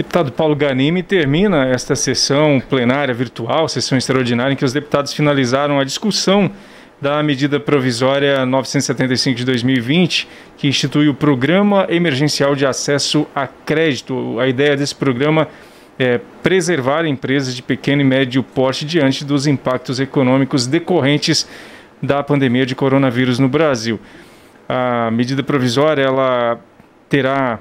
Deputado Paulo Ganimi termina esta sessão plenária virtual, sessão extraordinária, em que os deputados finalizaram a discussão da medida provisória 975 de 2020, que institui o Programa Emergencial de Acesso a Crédito. A ideia desse programa é preservar empresas de pequeno e médio porte diante dos impactos econômicos decorrentes da pandemia de coronavírus no Brasil. A medida provisória, ela terá,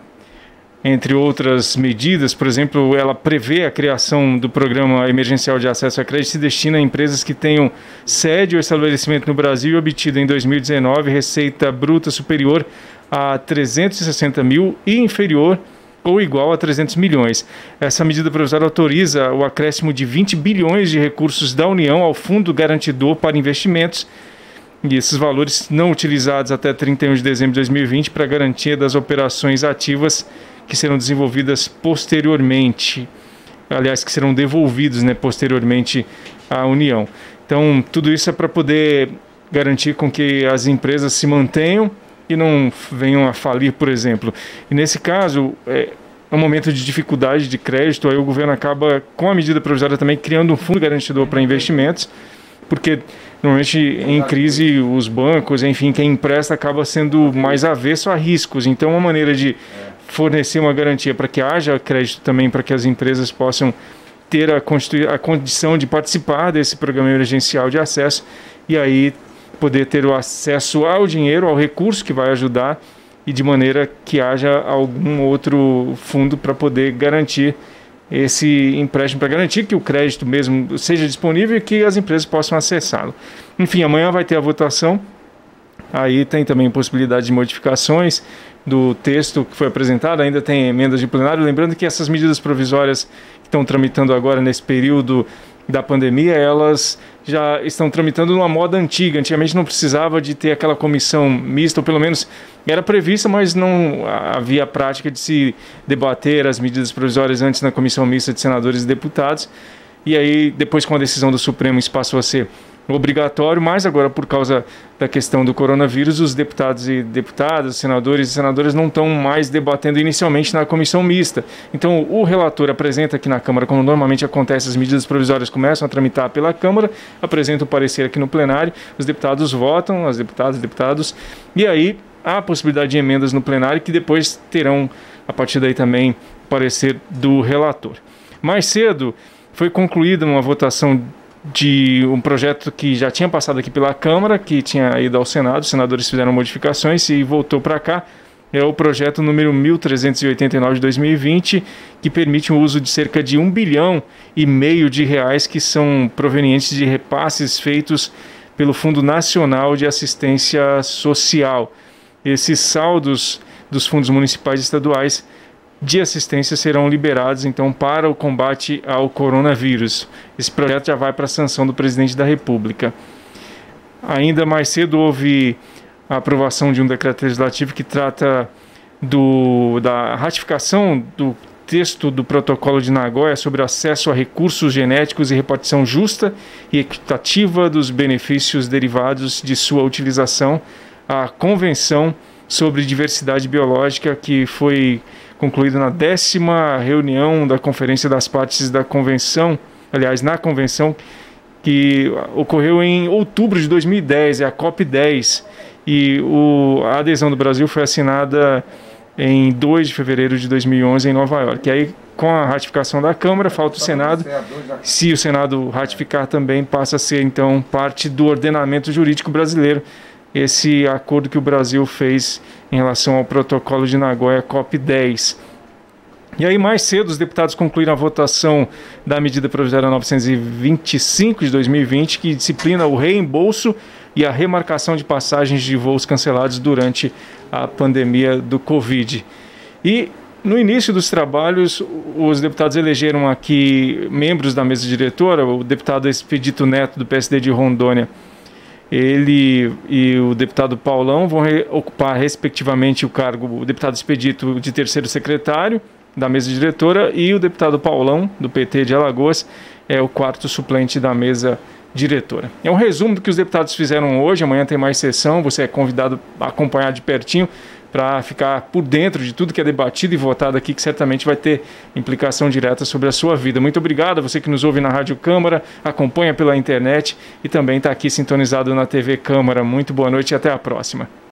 entre outras medidas, por exemplo, ela prevê a criação do Programa Emergencial de Acesso a Crédito e se destina a empresas que tenham sede ou estabelecimento no Brasil e obtido em 2019 receita bruta superior a 360 mil e inferior ou igual a 300 milhões. Essa medida provisória autoriza o acréscimo de 20 bilhões de recursos da União ao Fundo Garantidor para Investimentos, e esses valores não utilizados até 31 de dezembro de 2020 para garantia das operações ativas que serão desenvolvidas posteriormente, aliás, que serão devolvidos, posteriormente à União. Então, tudo isso é para poder garantir com que as empresas se mantenham e não venham a falir, por exemplo. E nesse caso, é um momento de dificuldade de crédito, aí o governo acaba, com a medida provisória também, criando um fundo garantidor para investimentos, porque normalmente em crise os bancos, enfim, quem empresta acaba sendo mais avesso a riscos. Então, uma maneira de fornecer uma garantia para que haja crédito também, para que as empresas possam ter a condição de participar desse programa emergencial de acesso e aí poder ter o acesso ao dinheiro, ao recurso que vai ajudar e de maneira que haja algum outro fundo para poder garantir esse empréstimo, para garantir que o crédito mesmo seja disponível e que as empresas possam acessá-lo. Enfim, amanhã vai ter a votação, aí tem também possibilidade de modificações do texto que foi apresentado, ainda tem emendas de plenário, lembrando que essas medidas provisórias que estão tramitando agora nesse período da pandemia, elas já estão tramitando numa moda antiga. Antigamente não precisava de ter aquela comissão mista, ou pelo menos era prevista, mas não havia prática de se debater as medidas provisórias antes na comissão mista de senadores e deputados. E aí, depois com a decisão do Supremo, isso passou a ser obrigatório, mas agora por causa da questão do coronavírus, os deputados e deputadas, senadores e senadoras não estão mais debatendo inicialmente na comissão mista. Então o relator apresenta aqui na Câmara, como normalmente acontece, as medidas provisórias começam a tramitar pela Câmara, apresenta o parecer aqui no plenário, os deputados votam, as deputadas e deputados, e aí há a possibilidade de emendas no plenário que depois terão, a partir daí também, parecer do relator. Mais cedo foi concluída uma votação de um projeto que já tinha passado aqui pela Câmara, que tinha ido ao Senado, os senadores fizeram modificações e voltou para cá. É o projeto número 1389 de 2020, que permite o uso de cerca de 1,5 bilhão de reais que são provenientes de repasses feitos pelo Fundo Nacional de Assistência Social. Esses saldos dos fundos municipais e estaduais de assistência serão liberados, então, para o combate ao coronavírus. Esse projeto já vai para a sanção do presidente da República. Ainda mais cedo houve a aprovação de um decreto legislativo que trata da ratificação do texto do Protocolo de Nagoya sobre acesso a recursos genéticos e repartição justa e equitativa dos benefícios derivados de sua utilização, a Convenção sobre Diversidade Biológica, que foi concluída na 10ª reunião da Conferência das Partes da Convenção, aliás, na Convenção, que ocorreu em outubro de 2010, é a COP10, e a adesão do Brasil foi assinada em 2 de fevereiro de 2011 em Nova York. E aí, com a ratificação da Câmara, falta o Senado. Se o Senado ratificar também, passa a ser, então, parte do ordenamento jurídico brasileiro, esse acordo que o Brasil fez em relação ao Protocolo de Nagoya COP10. E aí, mais cedo, os deputados concluíram a votação da medida provisória 925 de 2020, que disciplina o reembolso e a remarcação de passagens de voos cancelados durante a pandemia do Covid. E no início dos trabalhos, os deputados elegeram aqui membros da mesa diretora, o deputado Expedito Neto, do PSD de Rondônia. Ele e o deputado Paulão vão ocupar, respectivamente, o cargo, o deputado Expedito, de terceiro secretário da mesa diretora, e o deputado Paulão, do PT de Alagoas, é o quarto suplente da mesa diretora. É um resumo do que os deputados fizeram hoje. Amanhã tem mais sessão, você é convidado a acompanhar de pertinho para ficar por dentro de tudo que é debatido e votado aqui, que certamente vai ter implicação direta sobre a sua vida. Muito obrigado a você que nos ouve na Rádio Câmara, acompanha pela internet e também está aqui sintonizado na TV Câmara. Muito boa noite e até a próxima.